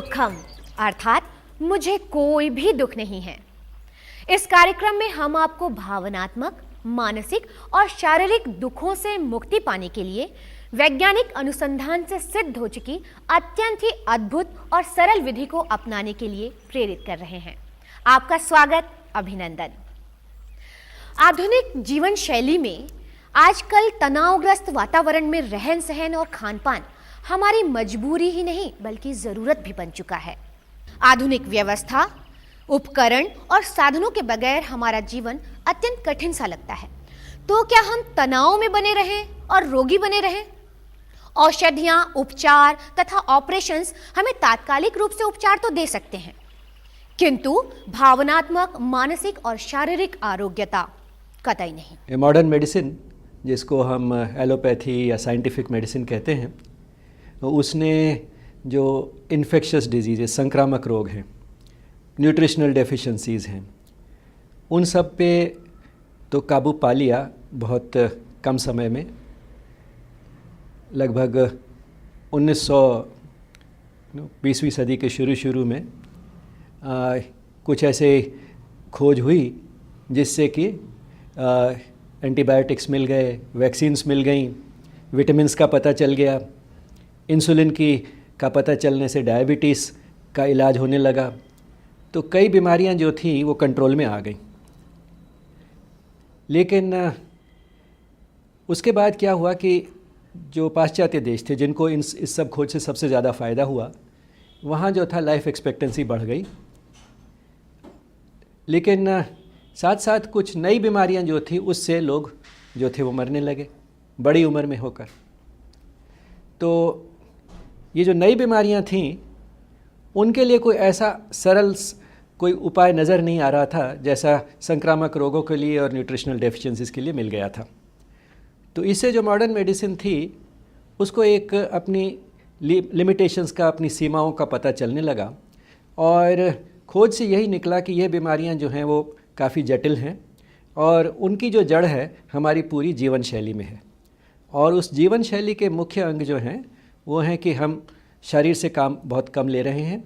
दुखम अर्थात मुझे कोई भी दुख नहीं है। इस कार्यक्रम में हम आपको भावनात्मक, मानसिक और शारीरिक दुखों से मुक्ति पाने के लिए वैज्ञानिक अनुसंधान से सिद्ध हो चुकी अत्यंत ही अद्भुत और सरल विधि को अपनाने के लिए प्रेरित कर रहे हैं। आपका स्वागत, अभिनंदन। आधुनिक जीवन शैली में आजकल तनावग्रस्त वातावरण में रहन सहन और खान पान हमारी मजबूरी ही नहीं बल्कि जरूरत भी बन चुका है। आधुनिक व्यवस्था, उपकरण और साधनों के बगैर हमारा जीवन अत्यंत कठिन सा लगता है। तो क्या हम तनाव में बने रहें और रोगी बने रहें? औषधियां, उपचार तथा ऑपरेशंस हमें तात्कालिक रूप से उपचार तो दे सकते हैं, किंतु भावनात्मक, मानसिक और शारीरिक आरोग्यता कतई नहीं। मॉडर्न मेडिसिन, जिसको हम एलोपैथी या साइंटिफिक मेडिसिन कहते हैं, उसने जो इन्फेक्शियस डिजीज़, संक्रामक रोग हैं, न्यूट्रिशनल डेफिशिएंसीज़ हैं, उन सब पे तो काबू पा लिया बहुत कम समय में। लगभग 1920वीं सदी के शुरू में कुछ ऐसे खोज हुई जिससे कि एंटीबायोटिक्स मिल गए, वैक्सीन्स मिल गई, विटामिन्स का पता चल गया, इंसुलिन का पता चलने से डायबिटीज़ का इलाज होने लगा। तो कई बीमारियां जो थी वो कंट्रोल में आ गई। लेकिन उसके बाद क्या हुआ कि जो पाश्चात्य देश थे जिनको इस सब खोज से सबसे ज़्यादा फ़ायदा हुआ, वहाँ जो था लाइफ एक्सपेक्टेंसी बढ़ गई। लेकिन साथ साथ कुछ नई बीमारियां जो थी उससे लोग जो थे वो मरने लगे बड़ी उम्र में होकर। तो ये जो नई बीमारियां थीं उनके लिए कोई ऐसा सरल कोई उपाय नज़र नहीं आ रहा था जैसा संक्रामक रोगों के लिए और न्यूट्रिशनल डेफिशिएंसीज के लिए मिल गया था। तो इससे जो मॉडर्न मेडिसिन थी उसको एक अपनी लिमिटेशंस का, अपनी सीमाओं का पता चलने लगा और खोज से यही निकला कि ये बीमारियां जो हैं वो काफ़ी जटिल हैं और उनकी जो जड़ है हमारी पूरी जीवन शैली में है। और उस जीवन शैली के मुख्य अंग जो हैं वो हैं कि हम शरीर से काम बहुत कम ले रहे हैं।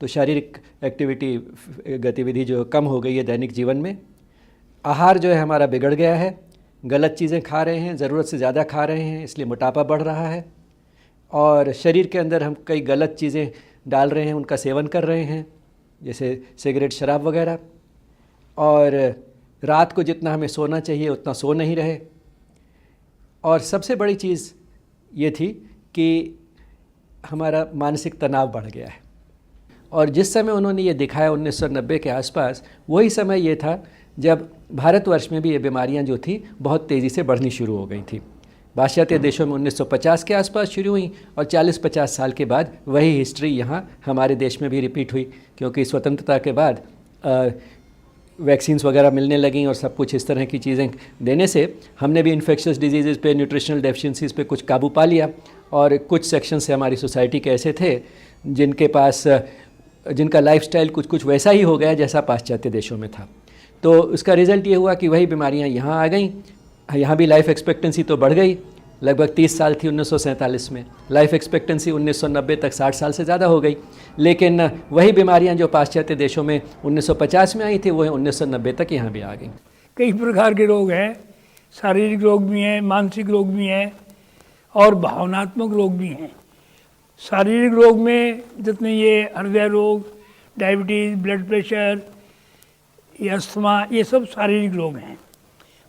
तो शारीरिक एक्टिविटी, गतिविधि जो कम हो गई है दैनिक जीवन में। आहार जो है हमारा बिगड़ गया है, गलत चीज़ें खा रहे हैं, ज़रूरत से ज़्यादा खा रहे हैं, इसलिए मोटापा बढ़ रहा है। और शरीर के अंदर हम कई गलत चीज़ें डाल रहे हैं, उनका सेवन कर रहे हैं, जैसे सिगरेट, शराब वगैरह। और रात को जितना हमें सोना चाहिए उतना सो नहीं रहे। और सबसे बड़ी चीज़ ये थी कि हमारा मानसिक तनाव बढ़ गया है। और जिस समय उन्होंने ये दिखाया 1990 के आसपास, वही समय ये था जब भारतवर्ष में भी ये बीमारियां जो थी बहुत तेज़ी से बढ़नी शुरू हो गई थी। पाश्चात्य देशों में 1950 के आसपास शुरू हुई और 40-50 साल के बाद वही हिस्ट्री यहाँ हमारे देश में भी रिपीट हुई, क्योंकि स्वतंत्रता के बाद वैक्सीन्स वगैरह मिलने लगीं और सब कुछ इस तरह की चीज़ें देने से हमने भी इन्फेक्शियस डिजीज़ पे, न्यूट्रिशनल डेफिशिएंसीज़ पे कुछ काबू पा लिया। और कुछ सेक्शन से हमारी सोसाइटी के ऐसे थे जिनका लाइफस्टाइल कुछ वैसा ही हो गया जैसा पाश्चात्य देशों में था। तो उसका रिज़ल्ट ये हुआ कि वही बीमारियां यहाँ आ गईं। यहाँ भी लाइफ एक्सपेक्टेंसी तो बढ़ गई, लगभग 30 साल थी 1947 में, लाइफ एक्सपेक्टेंसी 1990 तक 60 साल से ज़्यादा हो गई। लेकिन वही बीमारियां जो पाश्चात्य देशों में 1950 में आई थी वो 1990 तक यहाँ भी आ गई। कई प्रकार के रोग हैं, शारीरिक रोग भी हैं, मानसिक रोग भी हैं और भावनात्मक रोग भी हैं। शारीरिक रोग में जितने ये हृदय रोग, डायबिटीज़, ब्लड प्रेशर, ये अस्थमा, ये सब शारीरिक रोग हैं।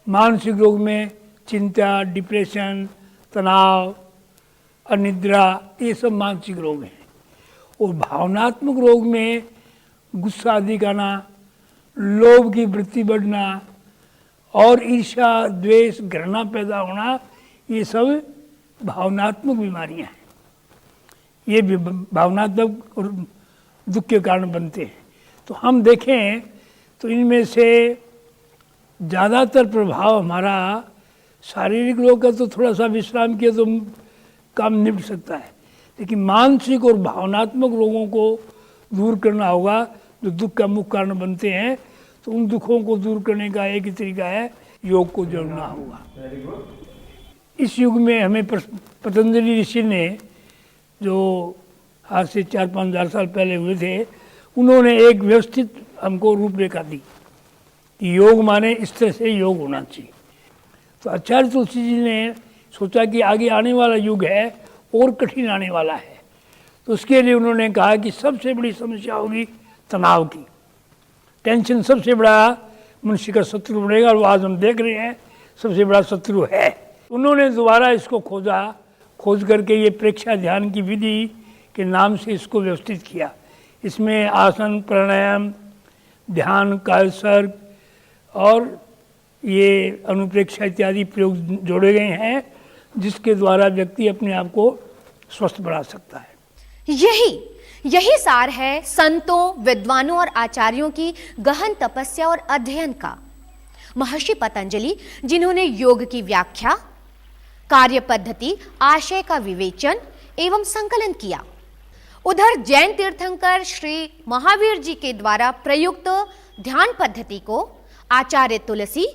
मानसिक रोग में चिंता, डिप्रेशन, तनाव, अनिद्रा, ये सब मानसिक रोग हैं। और भावनात्मक रोग में गुस्सा अधिक आना, लोभ की वृत्ति बढ़ना और ईर्ष्या, द्वेष, घृणा पैदा होना, ये सब भावनात्मक बीमारियां हैं। ये भी भावनात्मक और दुख के कारण बनते हैं। तो हम देखें तो इनमें से ज़्यादातर प्रभाव हमारा शारीरिक रोग का तो थोड़ा सा विश्राम किया तो काम निपट सकता है, लेकिन मानसिक और भावनात्मक रोगों को दूर करना होगा जो दुख का मुख्य कारण बनते हैं। तो उन दुखों को दूर करने का एक ही तरीका है, योग को जोड़ना होगा। इस युग में हमें पतंजलि ऋषि ने जो आज से 4-5 हज़ार साल पहले हुए थे, उन्होंने एक व्यवस्थित हमको रूपरेखा दी कि योग माने इस तरह से योग होना चाहिए। तो आचार्य तुलसी जी ने सोचा कि आगे आने वाला युग है और कठिन आने वाला है, तो उसके लिए उन्होंने कहा कि सबसे बड़ी समस्या होगी तनाव की। टेंशन सबसे बड़ा मनुष्य का शत्रु बनेगा, और आज हम देख रहे हैं सबसे बड़ा शत्रु है। उन्होंने दोबारा इसको खोज करके ये प्रेक्षा ध्यान की विधि के नाम से इसको व्यवस्थित किया। इसमें आसन, प्राणायाम, ध्यान, कायसर्ग और ये अनुप्रेक्षा इत्यादि प्रयोग जोड़े गए हैं, जिसके द्वारा व्यक्ति अपने आप को स्वस्थ बना सकता है। यही सार है संतों, विद्वानों और आचार्यों की गहन तपस्या और अध्ययन का। महर्षि पतंजलि, जिन्होंने योग की व्याख्या, कार्य पद्धति, आशय का विवेचन एवं संकलन किया। उधर जैन तीर्थंकर श्री महावीर जी के द्वारा प्रयुक्त ध्यान पद्धति को आचार्य तुलसी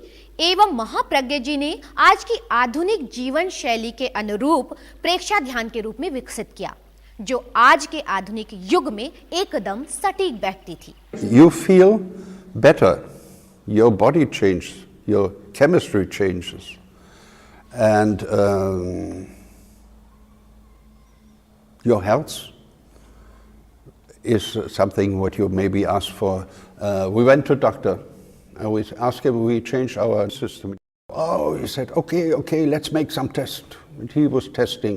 एवं महाप्रज्ञ जी ने आज की आधुनिक जीवन शैली के अनुरूप प्रेक्षा ध्यान के रूप में विकसित किया, जो आज के आधुनिक युग में एकदम सटीक बैठती थी। You feel better, your body changes, your chemistry changes, and your health is something what you maybe ask for. We went to doctor. And we asked him, we changed our system. Oh, he said, okay, let's make some test. And he was testing.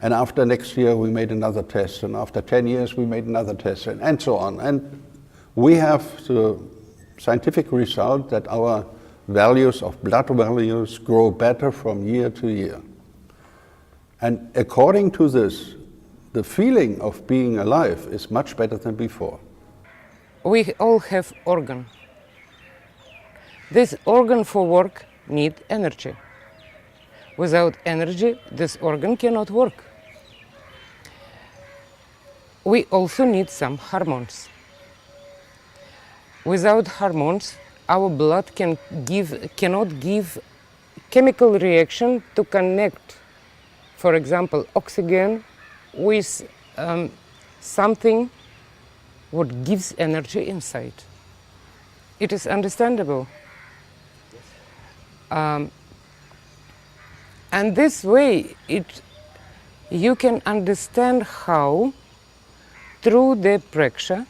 And after next year, we made another test. And after 10 years, we made another test, and so on. And we have the scientific result that our values of blood values grow better from year to year. And according to this, the feeling of being alive is much better than before. We all have organ. This organ for work need energy. Without energy, this organ cannot work. We also need some hormones. Without hormones, our blood cannot give chemical reaction to connect, for example, oxygen with something what gives energy inside. It is understandable. And this way, you can understand how, through the praksha,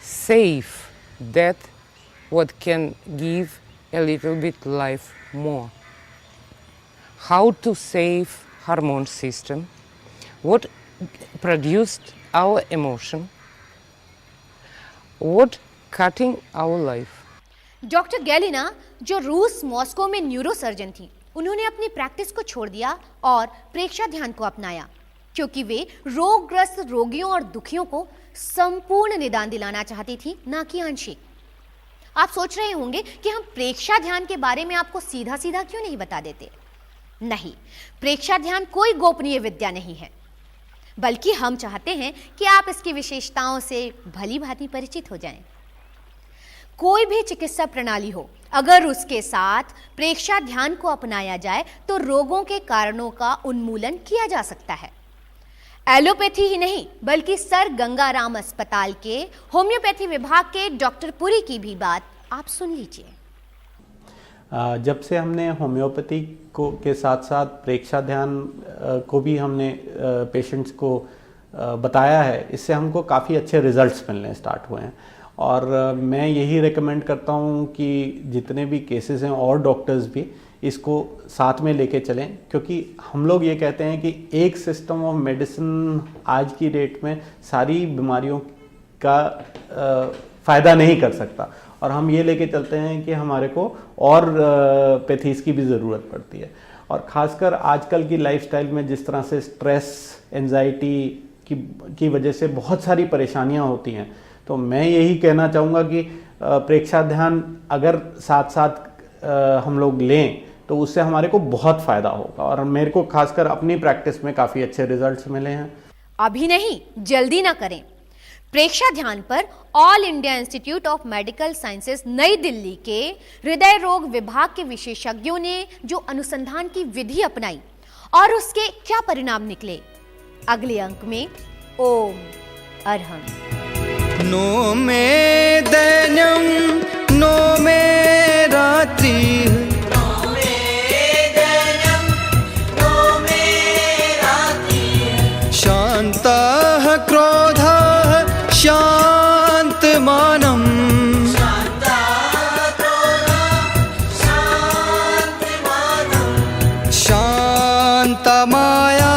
save that what can give a little bit life more. How to save hormone system, what produced our emotion, what cutting our life. Doctor Galina, जो रूस Moscow में neurosurgeon थी, उन्होंने अपनी practice को छोड़ दिया और प्रेक्षा ध्यान को अपनाया, क्योंकि वे रोगग्रस्त रोगियों और दुखियों को संपूर्ण निदान दिलाना चाहती थी, ना कि आंशिक। आप सोच रहे होंगे कि हम प्रेक्षा ध्यान के बारे में आपको सीधा सीधा क्यों नहीं बता देते। नहीं, प्रेक्षा ध्यान कोई गोपनीय विद्या नहीं है, बल्कि हम चाहते हैं कि आप इसकी विशेषताओं से भली भांति परिचित हो जाएं। कोई भी चिकित्सा प्रणाली हो, अगर उसके साथ प्रेक्षा ध्यान को अपनाया जाए तो रोगों के कारणों का उन्मूलन किया जा सकता है। एलोपैथी ही नहीं, बल्कि सर गंगाराम अस्पताल के होम्योपैथी विभाग के डॉक्टर पुरी की भी बात आप सुन लीजिए। जब से हमने होम्योपैथी को के साथ साथ प्रेक्षा ध्यान को भी हमने पेशेंट्स को बताया है, इससे हमको काफ़ी अच्छे रिजल्ट्स मिलने स्टार्ट हुए हैं। और मैं यही रेकमेंड करता हूँ कि जितने भी केसेस हैं और डॉक्टर्स भी इसको साथ में लेके चलें, क्योंकि हम लोग ये कहते हैं कि एक सिस्टम ऑफ मेडिसिन आज की डेट में सारी बीमारियों का फ़ायदा नहीं कर सकता, और हम ये लेके चलते हैं कि हमारे को और पैथीज़ की भी ज़रूरत पड़ती है। और ख़ासकर आजकल की लाइफस्टाइल में जिस तरह से स्ट्रेस, एंजाइटी की वजह से बहुत सारी परेशानियां होती हैं, तो मैं यही कहना चाहूँगा कि प्रेक्षा ध्यान अगर साथ साथ हम लोग लें तो उससे हमारे को बहुत फ़ायदा होगा, और मेरे को खासकर अपनी प्रैक्टिस में काफ़ी अच्छे रिजल्ट्स मिले हैं। अभी नहीं, जल्दी ना करें। प्रेक्षा ध्यान पर all India institute of medical sciences नई दिल्ली के हृदय रोग विभाग के विशेषज्ञों ने जो अनुसंधान की विधि अपनाई और उसके क्या परिणाम निकले, अगले अंक में ओम अरहं। नो मे दैन्यं नो मे रात्रिः, शान्तः क्रोधः शान्तमानम्, शान्तमाया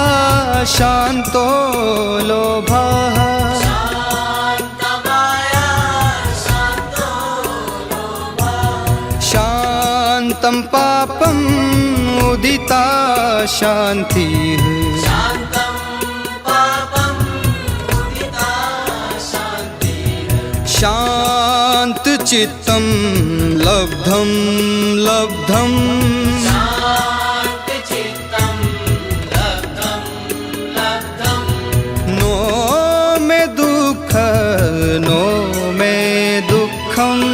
शान्तो लोभः, शान्तं पापम् उदिता शान्तिः, शान्तचित्तं लब्धं लब्धम्, नो मे दुःख नो मे दुःखम्,